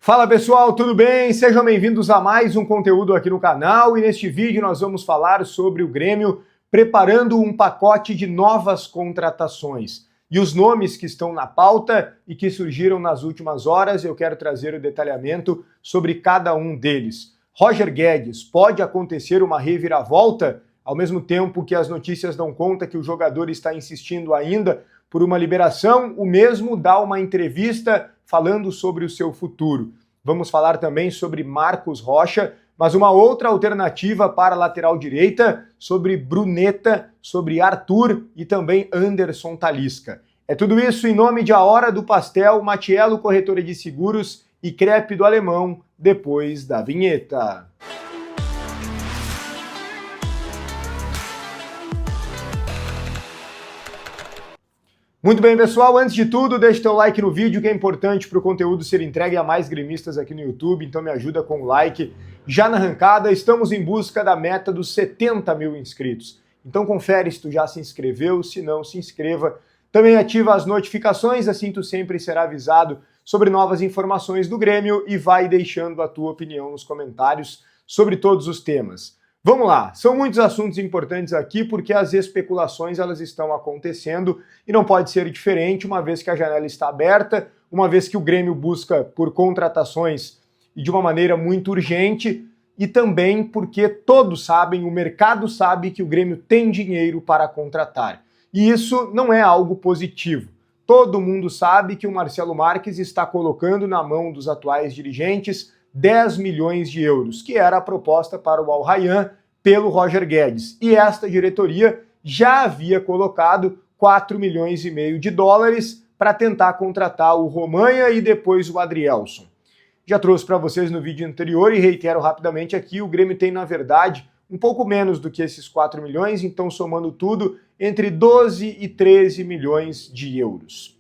Fala pessoal, tudo bem? Sejam bem-vindos a mais um conteúdo aqui no canal e neste vídeo nós vamos falar sobre o Grêmio preparando um pacote de novas contratações. E os nomes que estão na pauta e que surgiram nas últimas horas, eu quero trazer o detalhamento sobre cada um deles. Roger Guedes, pode acontecer uma reviravolta? Ao mesmo tempo que as notícias dão conta que o jogador está insistindo ainda por uma liberação, o mesmo dá uma entrevista falando sobre o seu futuro. Vamos falar também sobre Marcos Rocha, mas uma outra alternativa para a lateral direita, sobre Bruneta, sobre Arthur e também Anderson Talisca. É tudo isso em nome de A Hora do Pastel, Matiello Corretora de Seguros e Crepe do Alemão, depois da vinheta. Muito bem, pessoal, antes de tudo, deixe teu like no vídeo, que é importante para o conteúdo ser entregue a mais gremistas aqui no YouTube, então me ajuda com o like. Já na arrancada, estamos em busca da meta dos 70 mil inscritos. Então confere se tu já se inscreveu, se não, se inscreva. Também ativa as notificações, assim tu sempre será avisado sobre novas informações do Grêmio e vai deixando a tua opinião nos comentários sobre todos os temas. Vamos lá, são muitos assuntos importantes aqui porque as especulações elas estão acontecendo e não pode ser diferente uma vez que a janela está aberta, uma vez que o Grêmio busca por contratações e de uma maneira muito urgente e também porque todos sabem, o mercado sabe que o Grêmio tem dinheiro para contratar. E isso não é algo positivo. Todo mundo sabe que o Marcelo Marques está colocando na mão dos atuais dirigentes 10 milhões de euros, que era a proposta para o Al Rayyan pelo Roger Guedes. E esta diretoria já havia colocado 4 milhões e meio de dólares para tentar contratar o Romanha e depois o Adrielson. Já trouxe para vocês no vídeo anterior e reitero rapidamente aqui, o Grêmio tem, na verdade, um pouco menos do que esses 4 milhões, então somando tudo, entre 12 e 13 milhões de euros.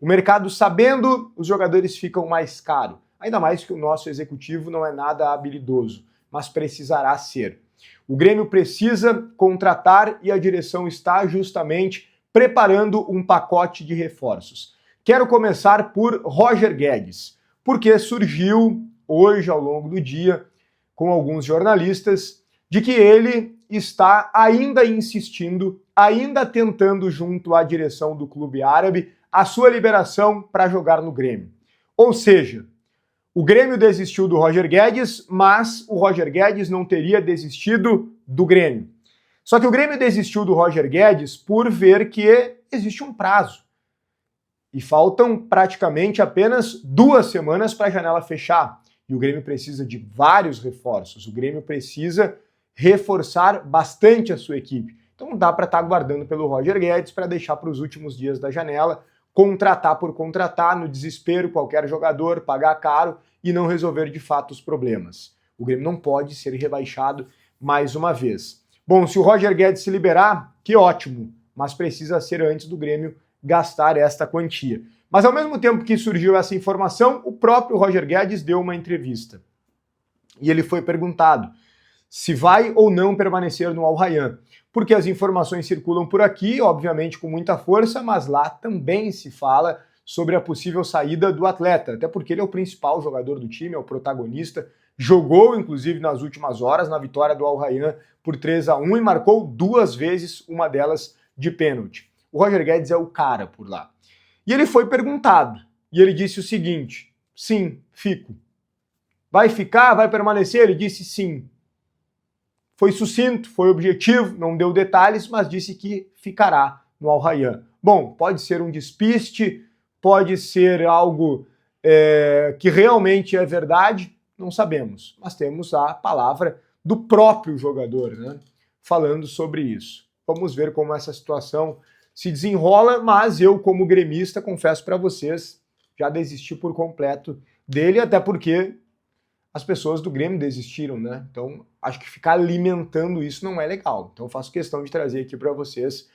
O mercado sabendo, os jogadores ficam mais caros. Ainda mais que o nosso executivo não é nada habilidoso, mas precisará ser. O Grêmio precisa contratar e a direção está justamente preparando um pacote de reforços. Quero começar por Roger Guedes, porque surgiu hoje ao longo do dia, com alguns jornalistas, de que ele está ainda insistindo, ainda tentando junto à direção do clube árabe, a sua liberação para jogar no Grêmio. Ou seja, o Grêmio desistiu do Roger Guedes, mas o Roger Guedes não teria desistido do Grêmio. Só que o Grêmio desistiu do Roger Guedes por ver que existe um prazo. E faltam praticamente apenas 2 semanas para a janela fechar. E o Grêmio precisa de vários reforços. O Grêmio precisa reforçar bastante a sua equipe. Então não dá para estar aguardando pelo Roger Guedes para deixar para os últimos dias da janela, contratar por contratar, no desespero, qualquer jogador, pagar caro e não resolver de fato os problemas. O Grêmio não pode ser rebaixado mais uma vez. Bom, se o Roger Guedes se liberar, que ótimo, mas precisa ser antes do Grêmio gastar esta quantia. Mas ao mesmo tempo que surgiu essa informação, o próprio Roger Guedes deu uma entrevista. E ele foi perguntado se vai ou não permanecer no Al Rayyan. Porque as informações circulam por aqui, obviamente com muita força, mas lá também se fala sobre a possível saída do atleta, até porque ele é o principal jogador do time, é o protagonista, jogou inclusive nas últimas horas na vitória do Al Rayyan por 3-1 e marcou 2 vezes, uma delas de pênalti. O Roger Guedes é o cara por lá. E ele foi perguntado, e ele disse o seguinte: sim, fico. Vai ficar? Vai permanecer? Ele disse sim. Foi sucinto, foi objetivo, não deu detalhes, mas disse que ficará no Al Rayyan. Bom, pode ser um despiste, pode ser algo que realmente é verdade, não sabemos. Mas temos a palavra do próprio jogador, né, falando sobre isso. Vamos ver como essa situação se desenrola, mas eu, como gremista, confesso para vocês, já desisti por completo dele, até porque as pessoas do Grêmio desistiram, né? Então, acho que ficar alimentando isso não é legal. Então, faço questão de trazer aqui para vocês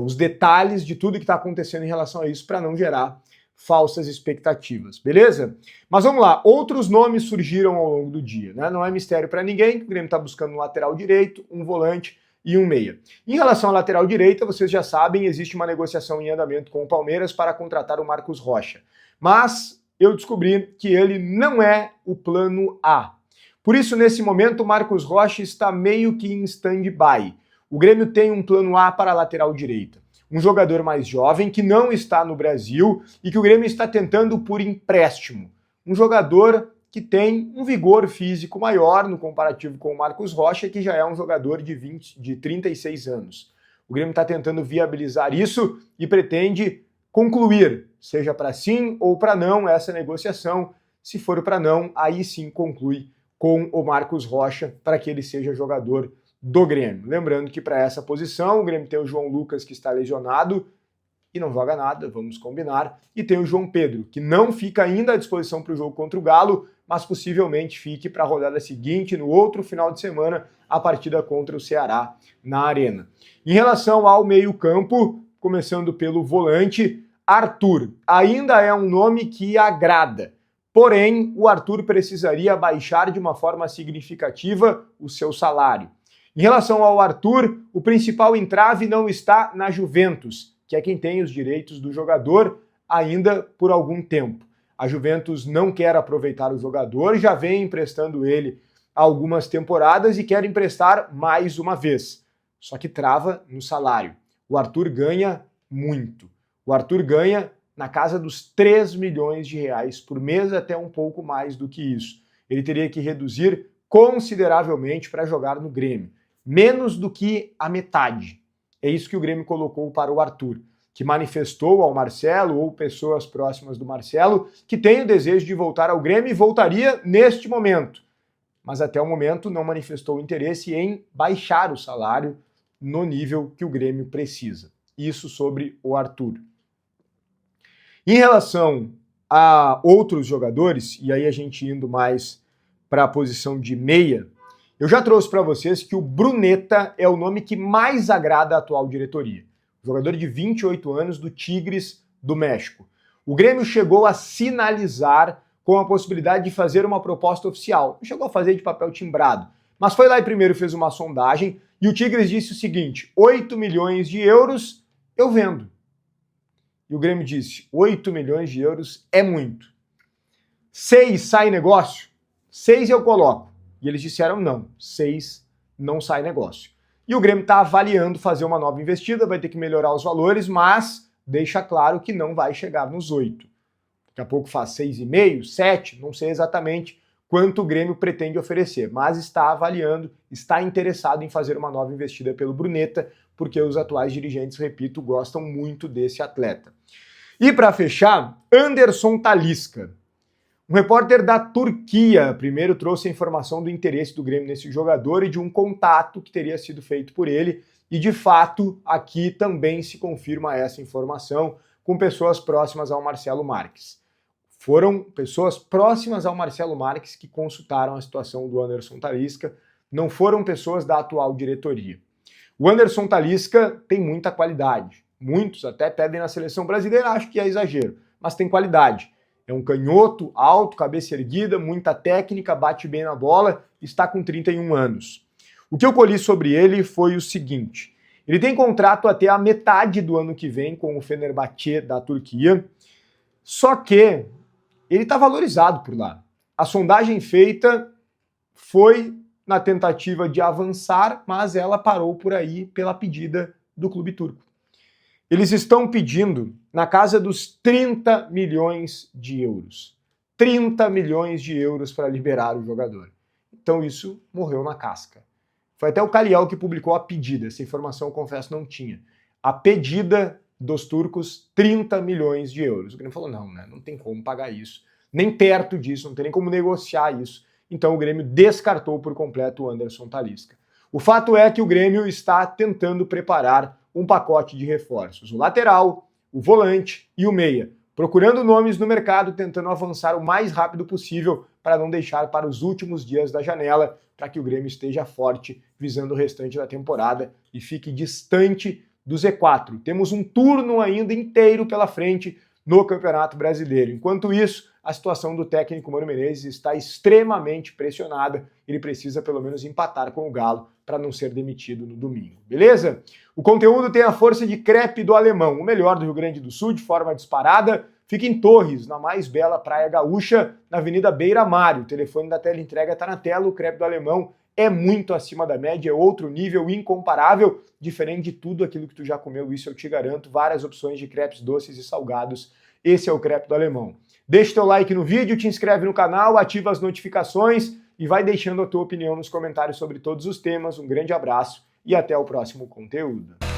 os detalhes de tudo que está acontecendo em relação a isso para não gerar falsas expectativas, beleza? Mas vamos lá, outros nomes surgiram ao longo do dia, né? Não é mistério para ninguém que o Grêmio está buscando um lateral direito, um volante e um meia. Em relação à lateral direita, vocês já sabem, existe uma negociação em andamento com o Palmeiras para contratar o Marcos Rocha. Mas eu descobri que ele não é o plano A. Por isso, nesse momento, o Marcos Rocha está meio que em stand-by. O Grêmio tem um plano A para a lateral direita. Um jogador mais jovem que não está no Brasil e que o Grêmio está tentando por empréstimo. Um jogador que tem um vigor físico maior no comparativo com o Marcos Rocha, que já é um jogador de 36 anos. O Grêmio está tentando viabilizar isso e pretende concluir, seja para sim ou para não, essa negociação. Se for para não, aí sim conclui com o Marcos Rocha para que ele seja jogador do Grêmio. Lembrando que para essa posição o Grêmio tem o João Lucas, que está lesionado e não joga nada, vamos combinar, e tem o João Pedro, que não fica ainda à disposição para o jogo contra o Galo, mas possivelmente fique para a rodada seguinte, no outro final de semana, a partida contra o Ceará na Arena. Em relação ao meio-campo, começando pelo volante, Arthur ainda é um nome que agrada. Porém, o Arthur precisaria baixar de uma forma significativa o seu salário. Em relação ao Arthur, o principal entrave não está na Juventus, que é quem tem os direitos do jogador ainda por algum tempo. A Juventus não quer aproveitar o jogador, já vem emprestando ele há algumas temporadas e quer emprestar mais uma vez. Só que trava no salário. O Arthur ganha muito. O Arthur ganha na casa dos 3 milhões de reais por mês, até um pouco mais do que isso. Ele teria que reduzir consideravelmente para jogar no Grêmio. Menos do que a metade. É isso que o Grêmio colocou para o Arthur, que manifestou ao Marcelo ou pessoas próximas do Marcelo que tem o desejo de voltar ao Grêmio e voltaria neste momento. Mas até o momento não manifestou interesse em baixar o salário no nível que o Grêmio precisa. Isso sobre o Arthur. Em relação a outros jogadores, e aí a gente indo mais para a posição de meia, eu já trouxe para vocês que o Bruneta é o nome que mais agrada a atual diretoria. Jogador de 28 anos do Tigres do México. O Grêmio chegou a sinalizar com a possibilidade de fazer uma proposta oficial. Não chegou a fazer de papel timbrado, mas foi lá e primeiro fez uma sondagem e o Tigres disse o seguinte: 8 milhões de euros eu vendo. E o Grêmio disse, 8 milhões de euros é muito. 6 sai negócio? 6 eu coloco. E eles disseram não, 6 não sai negócio. E o Grêmio está avaliando fazer uma nova investida, vai ter que melhorar os valores, mas deixa claro que não vai chegar nos 8. Daqui a pouco faz 6,5, 7, não sei exatamente quanto o Grêmio pretende oferecer, mas está avaliando, está interessado em fazer uma nova investida pelo Bruneta, porque os atuais dirigentes, repito, gostam muito desse atleta. E para fechar, Anderson Talisca. Um repórter da Turquia primeiro trouxe a informação do interesse do Grêmio nesse jogador e de um contato que teria sido feito por ele, e de fato aqui também se confirma essa informação com pessoas próximas ao Marcelo Marques. Foram pessoas próximas ao Marcelo Marques que consultaram a situação do Anderson Talisca, não foram pessoas da atual diretoria. O Anderson Talisca tem muita qualidade, muitos até pedem na seleção brasileira, acho que é exagero, mas tem qualidade. É um canhoto, alto, cabeça erguida, muita técnica, bate bem na bola, está com 31 anos. O que eu colhi sobre ele foi o seguinte: ele tem contrato até a metade do ano que vem com o Fenerbahçe da Turquia, só que ele está valorizado por lá. A sondagem feita foi na tentativa de avançar, mas ela parou por aí pela pedida do clube turco. Eles estão pedindo na casa dos 30 milhões de euros. 30 milhões de euros para liberar o jogador. Então isso morreu na casca. Foi até o Caliel que publicou a pedida. Essa informação, eu confesso, não tinha. A pedida dos turcos, 30 milhões de euros. O Grêmio falou, não, né? Não tem como pagar isso. Nem perto disso, não tem nem como negociar isso. Então o Grêmio descartou por completo o Anderson Talisca. O fato é que o Grêmio está tentando preparar um pacote de reforços. O lateral, o volante e o meia. Procurando nomes no mercado, tentando avançar o mais rápido possível para não deixar para os últimos dias da janela, para que o Grêmio esteja forte, visando o restante da temporada e fique distante do Z4. Temos um turno ainda inteiro pela frente no Campeonato Brasileiro. Enquanto isso, a situação do técnico Mano Menezes está extremamente pressionada. Ele precisa pelo menos empatar com o Galo para não ser demitido no domingo. Beleza? O conteúdo tem a força de crepe do Alemão, o melhor do Rio Grande do Sul, de forma disparada, Fica em Torres, na mais bela praia gaúcha, na Avenida Beira Mar. O telefone da teleentrega está na tela, o crepe do Alemão é muito acima da média, é outro nível incomparável, diferente de tudo aquilo que tu já comeu, isso eu te garanto, várias opções de crepes doces e salgados. Esse é o crepe do Alemão. Deixa teu like no vídeo, te inscreve no canal, ativa as notificações e vai deixando a tua opinião nos comentários sobre todos os temas. Um grande abraço e até o próximo conteúdo.